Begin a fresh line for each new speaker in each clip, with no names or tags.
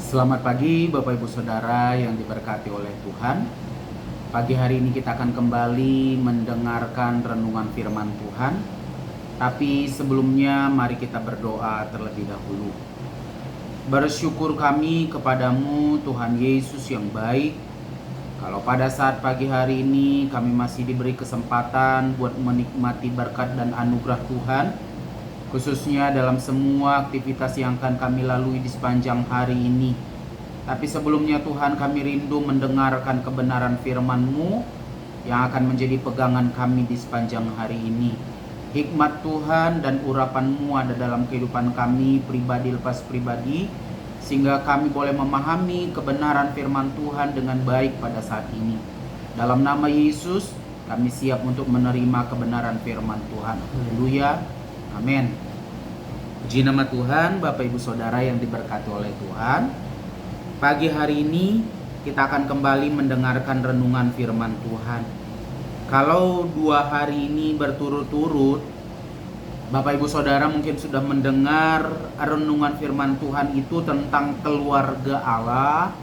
Selamat pagi Bapak Ibu Saudara yang diberkati oleh Tuhan. Pagi hari ini kita akan kembali mendengarkan renungan firman Tuhan. Tapi sebelumnya mari kita berdoa terlebih dahulu. Bersyukur kami kepadamu Tuhan Yesus yang baik. Kalau pada saat pagi hari ini kami masih diberi kesempatan buat menikmati berkat dan anugerah Tuhan, khususnya dalam semua aktivitas yang akan kami lalui di sepanjang hari ini. Tapi sebelumnya Tuhan, kami rindu mendengarkan kebenaran firman-Mu yang akan menjadi pegangan kami di sepanjang hari ini. Hikmat Tuhan dan urapan-Mu ada dalam kehidupan kami pribadi lepas pribadi, sehingga kami boleh memahami kebenaran firman Tuhan dengan baik pada saat ini. Dalam nama Yesus, kami siap untuk menerima kebenaran firman Tuhan. Haleluya. Amin. Puji nama Tuhan, Bapak Ibu Saudara yang diberkati oleh Tuhan. Pagi hari ini kita akan kembali mendengarkan renungan firman Tuhan. Kalau 2 hari ini berturut-turut, Bapak Ibu Saudara mungkin sudah mendengar renungan firman Tuhan itu tentang keluarga Allah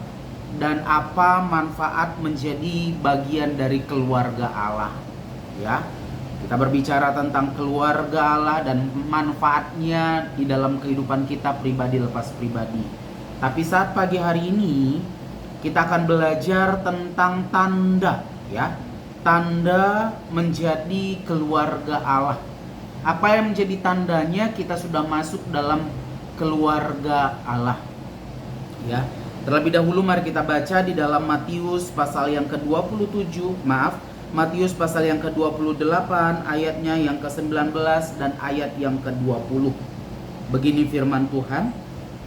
dan apa manfaat menjadi bagian dari keluarga Allah. Ya. Kita berbicara tentang keluarga Allah dan manfaatnya di dalam kehidupan kita pribadi lepas pribadi. Tapi saat pagi hari ini kita akan belajar tentang tanda, ya. Tanda menjadi keluarga Allah. Apa yang menjadi tandanya kita sudah masuk dalam keluarga Allah. Ya. Terlebih dahulu mari kita baca di dalam Matius pasal yang ke-27, Matius pasal yang ke-28, ayatnya yang ke-19 dan ayat yang ke-20. Begini firman Tuhan,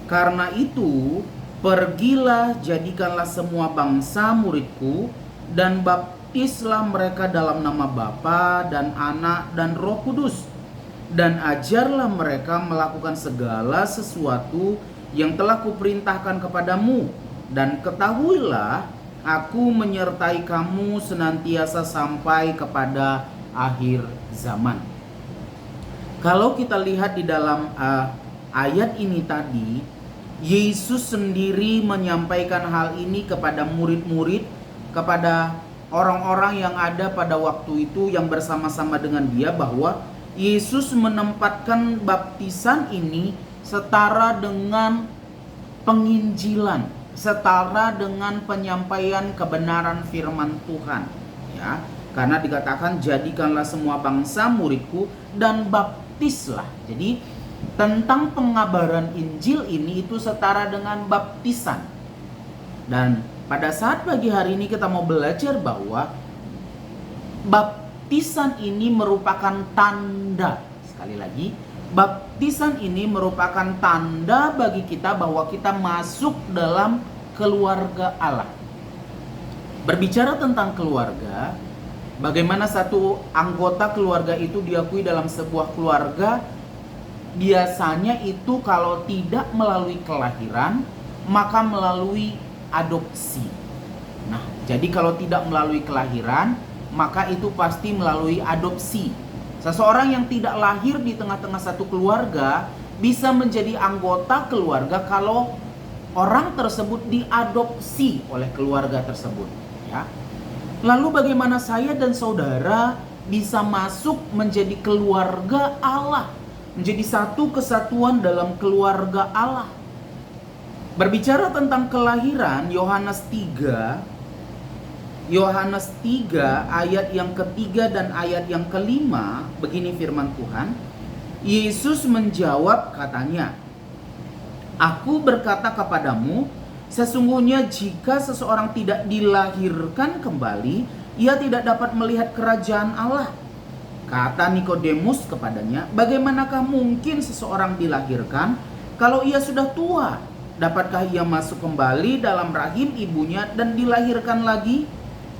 "Karena itu, pergilah jadikanlah semua bangsa muridku dan baptislah mereka dalam nama Bapa dan Anak dan Roh Kudus, dan ajarlah mereka melakukan segala sesuatu yang telah kuperintahkan kepadamu, dan ketahuilah Aku menyertai kamu senantiasa sampai kepada akhir zaman." Kalau kita lihat di dalam ayat ini tadi, Yesus sendiri menyampaikan hal ini kepada murid-murid, kepada orang-orang yang ada pada waktu itu yang bersama-sama dengan dia, bahwa Yesus menempatkan baptisan ini setara dengan penginjilan, setara dengan penyampaian kebenaran firman Tuhan, ya. Karena dikatakan jadikanlah semua bangsa muridku dan baptislah. Jadi tentang pengabaran Injil ini itu setara dengan baptisan. Dan pada saat pagi hari ini kita mau belajar bahwa baptisan ini merupakan tanda. Sekali lagi, baptisan ini merupakan tanda bagi kita bahwa kita masuk dalam keluarga Allah. Berbicara tentang keluarga, bagaimana satu anggota keluarga itu diakui dalam sebuah keluarga, biasanya itu kalau tidak melalui kelahiran, maka melalui adopsi. Nah, jadi kalau tidak melalui kelahiran, maka itu pasti melalui adopsi. Seseorang yang tidak lahir di tengah-tengah satu keluarga bisa menjadi anggota keluarga kalau orang tersebut diadopsi oleh keluarga tersebut, ya. Lalu bagaimana saya dan saudara bisa masuk menjadi keluarga Allah, menjadi satu kesatuan dalam keluarga Allah? Berbicara tentang kelahiran, Yohanes 3 ayat yang ketiga dan ayat yang kelima, begini firman Tuhan. Yesus menjawab katanya, "Aku berkata kepadamu, sesungguhnya jika seseorang tidak dilahirkan kembali, ia tidak dapat melihat kerajaan Allah." Kata Nikodemus kepadanya, "Bagaimanakah mungkin seseorang dilahirkan kalau ia sudah tua? Dapatkah ia masuk kembali dalam rahim ibunya dan dilahirkan lagi?"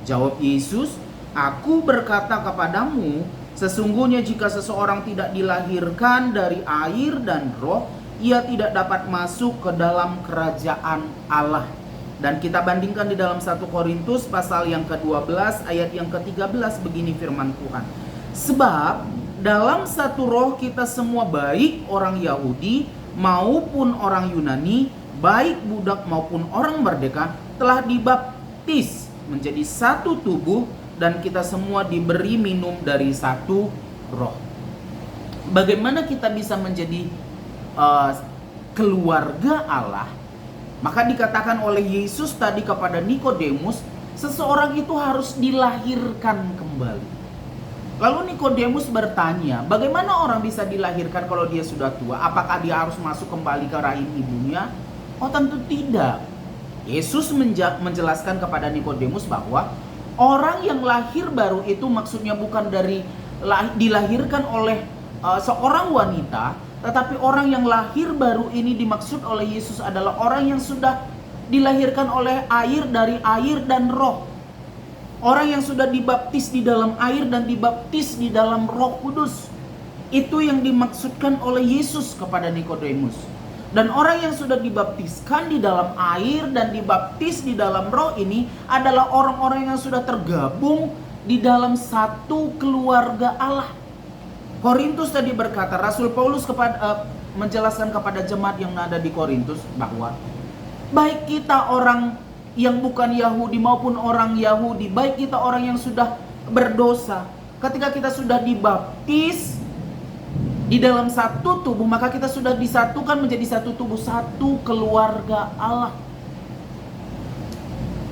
Jawab Yesus, "Aku berkata kepadamu, sesungguhnya jika seseorang tidak dilahirkan dari air dan roh, ia tidak dapat masuk ke dalam kerajaan Allah." Dan kita bandingkan di dalam 1 Korintus pasal yang ke-12 ayat yang ke-13, begini firman Tuhan. "Sebab dalam satu roh kita semua, baik orang Yahudi maupun orang Yunani, baik budak maupun orang merdeka, telah dibaptis menjadi satu tubuh dan kita semua diberi minum dari satu roh. Bagaimana kita bisa menjadi keluarga Allah? Maka dikatakan oleh Yesus tadi kepada Nikodemus, seseorang itu harus dilahirkan kembali. Lalu Nikodemus bertanya, bagaimana orang bisa dilahirkan kalau dia sudah tua? Apakah dia harus masuk kembali ke rahim ibunya? Oh, tentu tidak. Yesus menjelaskan kepada Nikodemus bahwa orang yang lahir baru itu maksudnya bukan dari dilahirkan oleh seorang wanita, tetapi orang yang lahir baru ini dimaksud oleh Yesus adalah orang yang sudah dilahirkan oleh air, dari air dan roh. Orang yang sudah dibaptis di dalam air dan dibaptis di dalam Roh Kudus. Itu yang dimaksudkan oleh Yesus kepada Nikodemus. Dan orang yang sudah dibaptiskan di dalam air dan dibaptis di dalam roh ini adalah orang-orang yang sudah tergabung di dalam satu keluarga Allah. Korintus tadi berkata, Rasul Paulus menjelaskan kepada jemaat yang ada di Korintus bahwa baik kita orang yang bukan Yahudi maupun orang Yahudi, baik kita orang yang sudah berdosa, ketika kita sudah dibaptis di dalam satu tubuh, maka kita sudah disatukan menjadi satu tubuh, satu keluarga Allah.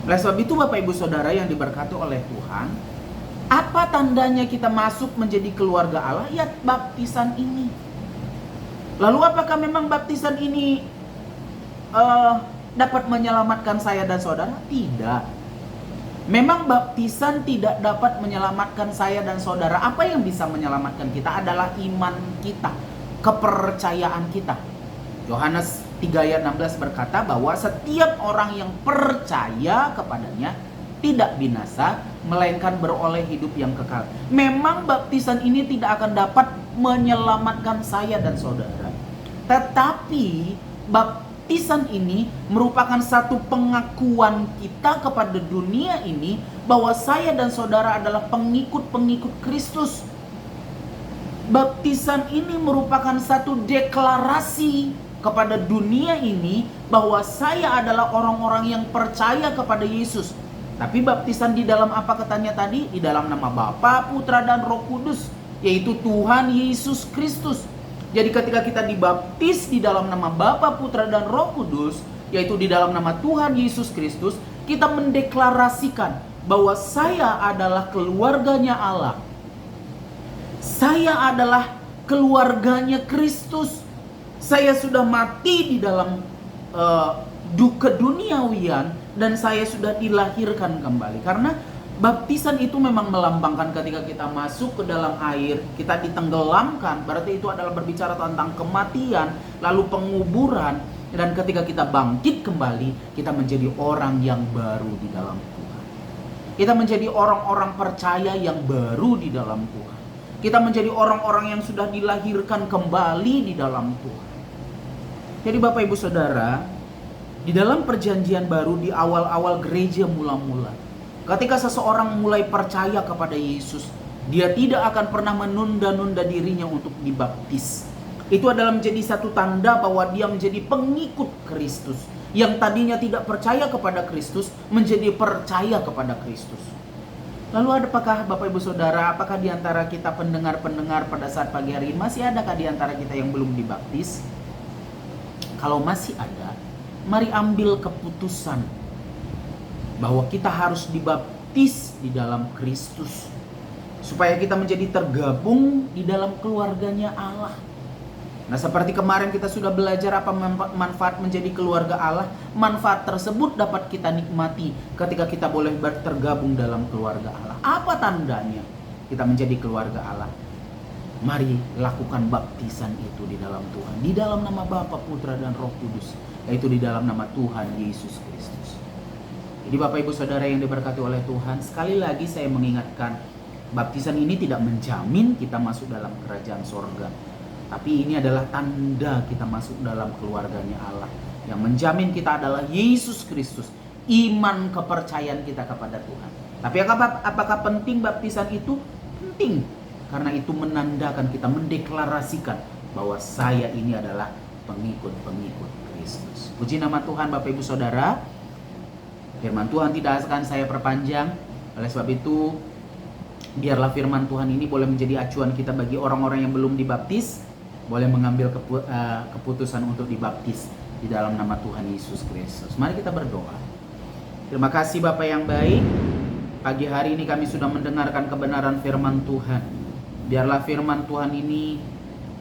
Oleh sebab itu Bapak Ibu Saudara yang diberkati oleh Tuhan, apa tandanya kita masuk menjadi keluarga Allah? Ya, baptisan ini. Lalu apakah memang baptisan ini dapat menyelamatkan saya dan saudara? Tidak. Memang baptisan tidak dapat menyelamatkan saya dan saudara. Apa yang bisa menyelamatkan kita adalah iman kita, kepercayaan kita. Yohanes 3 ayat 16 berkata bahwa setiap orang yang percaya kepadanya tidak binasa, melainkan beroleh hidup yang kekal. Memang baptisan ini tidak akan dapat menyelamatkan saya dan saudara. Tetapi baptisan ini merupakan satu pengakuan kita kepada dunia ini bahwa saya dan saudara adalah pengikut-pengikut Kristus. Baptisan ini merupakan satu deklarasi kepada dunia ini bahwa saya adalah orang-orang yang percaya kepada Yesus. Tapi baptisan di dalam apa katanya tadi? Di dalam nama Bapa, Putra dan Roh Kudus, yaitu Tuhan Yesus Kristus. Jadi ketika kita dibaptis di dalam nama Bapa, Putra dan Roh Kudus, yaitu di dalam nama Tuhan Yesus Kristus, kita mendeklarasikan bahwa saya adalah keluarganya Allah. Saya adalah keluarganya Kristus. Saya sudah mati di dalam keduniawian dan saya sudah dilahirkan kembali. Karena baptisan itu memang melambangkan ketika kita masuk ke dalam air, kita ditenggelamkan, berarti itu adalah berbicara tentang kematian, lalu penguburan, dan ketika kita bangkit kembali, kita menjadi orang yang baru di dalam Tuhan. Kita menjadi orang-orang percaya yang baru di dalam Tuhan. Kita menjadi orang-orang yang sudah dilahirkan kembali di dalam Tuhan. Jadi Bapak Ibu Saudara, di dalam perjanjian baru di awal-awal gereja mula-mula, ketika seseorang mulai percaya kepada Yesus, dia tidak akan pernah menunda-nunda dirinya untuk dibaptis. Itu adalah menjadi satu tanda bahwa dia menjadi pengikut Kristus. Yang tadinya tidak percaya kepada Kristus, menjadi percaya kepada Kristus. Lalu apakah Bapak Ibu Saudara, apakah di antara kita pendengar-pendengar pada saat pagi hari ini, masih adakah di antara kita yang belum dibaptis? Kalau masih ada, mari ambil keputusan bahwa kita harus dibaptis di dalam Kristus, supaya kita menjadi tergabung di dalam keluarganya Allah. Nah, seperti kemarin kita sudah belajar apa manfaat menjadi keluarga Allah. Manfaat tersebut dapat kita nikmati ketika kita boleh tergabung dalam keluarga Allah. Apa tandanya kita menjadi keluarga Allah? Mari lakukan baptisan itu di dalam Tuhan, di dalam nama Bapa, Putra dan Roh Kudus, yaitu di dalam nama Tuhan Yesus Kristus. Jadi Bapak Ibu Saudara yang diberkati oleh Tuhan, sekali lagi saya mengingatkan, baptisan ini tidak menjamin kita masuk dalam kerajaan sorga. Tapi ini adalah tanda kita masuk dalam keluarganya Allah. Yang menjamin kita adalah Yesus Kristus. Iman kepercayaan kita kepada Tuhan. Tapi apakah penting baptisan itu? Penting. Karena itu menandakan kita mendeklarasikan bahwa saya ini adalah pengikut-pengikut Kristus. Puji nama Tuhan Bapak Ibu Saudara. Firman Tuhan tidak akan saya perpanjang. Oleh sebab itu, biarlah firman Tuhan ini boleh menjadi acuan kita bagi orang-orang yang belum dibaptis, boleh mengambil keputusan untuk dibaptis di dalam nama Tuhan Yesus Kristus. Mari kita berdoa. Terima kasih Bapa yang baik. Pagi hari ini kami sudah mendengarkan kebenaran firman Tuhan. Biarlah firman Tuhan ini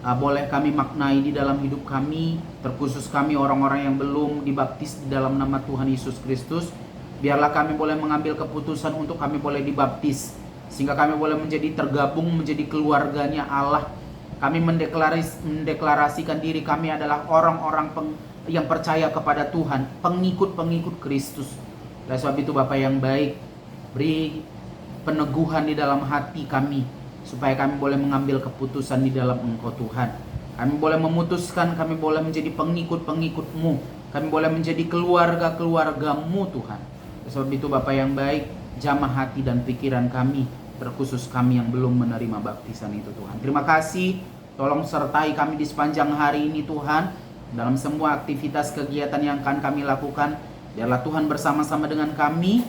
boleh kami maknai di dalam hidup kami, terkhusus kami orang-orang yang belum dibaptis di dalam nama Tuhan Yesus Kristus. Biarlah kami boleh mengambil keputusan untuk kami boleh dibaptis, sehingga kami boleh menjadi tergabung menjadi keluarganya Allah. Kami mendeklarasikan diri kami adalah orang-orang yang percaya kepada Tuhan, pengikut-pengikut Kristus. Oleh sebab itu Bapa yang baik, beri peneguhan di dalam hati kami, supaya kami boleh mengambil keputusan di dalam Engkau Tuhan. Kami boleh memutuskan, kami boleh menjadi pengikut-pengikut-Mu, kami boleh menjadi keluarga-keluarga-Mu Tuhan. Sebab itu Bapa yang baik, jamah hati dan pikiran kami, terkhusus kami yang belum menerima baptisan itu Tuhan. Terima kasih, tolong sertai kami di sepanjang hari ini Tuhan, dalam semua aktivitas kegiatan yang akan kami lakukan. Biarlah Tuhan bersama-sama dengan kami,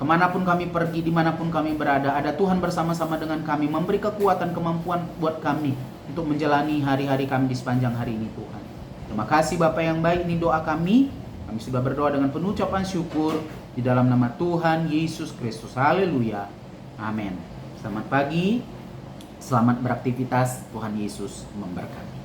kemanapun kami pergi, dimanapun kami berada, ada Tuhan bersama-sama dengan kami, memberi kekuatan, kemampuan buat kami untuk menjalani hari-hari kami di sepanjang hari ini Tuhan. Terima kasih Bapa yang baik, ini doa kami. Kami sudah berdoa dengan penuh ucapan syukur di dalam nama Tuhan Yesus Kristus. Haleluya. Amin. Selamat pagi. Selamat beraktivitas. Tuhan Yesus memberkati.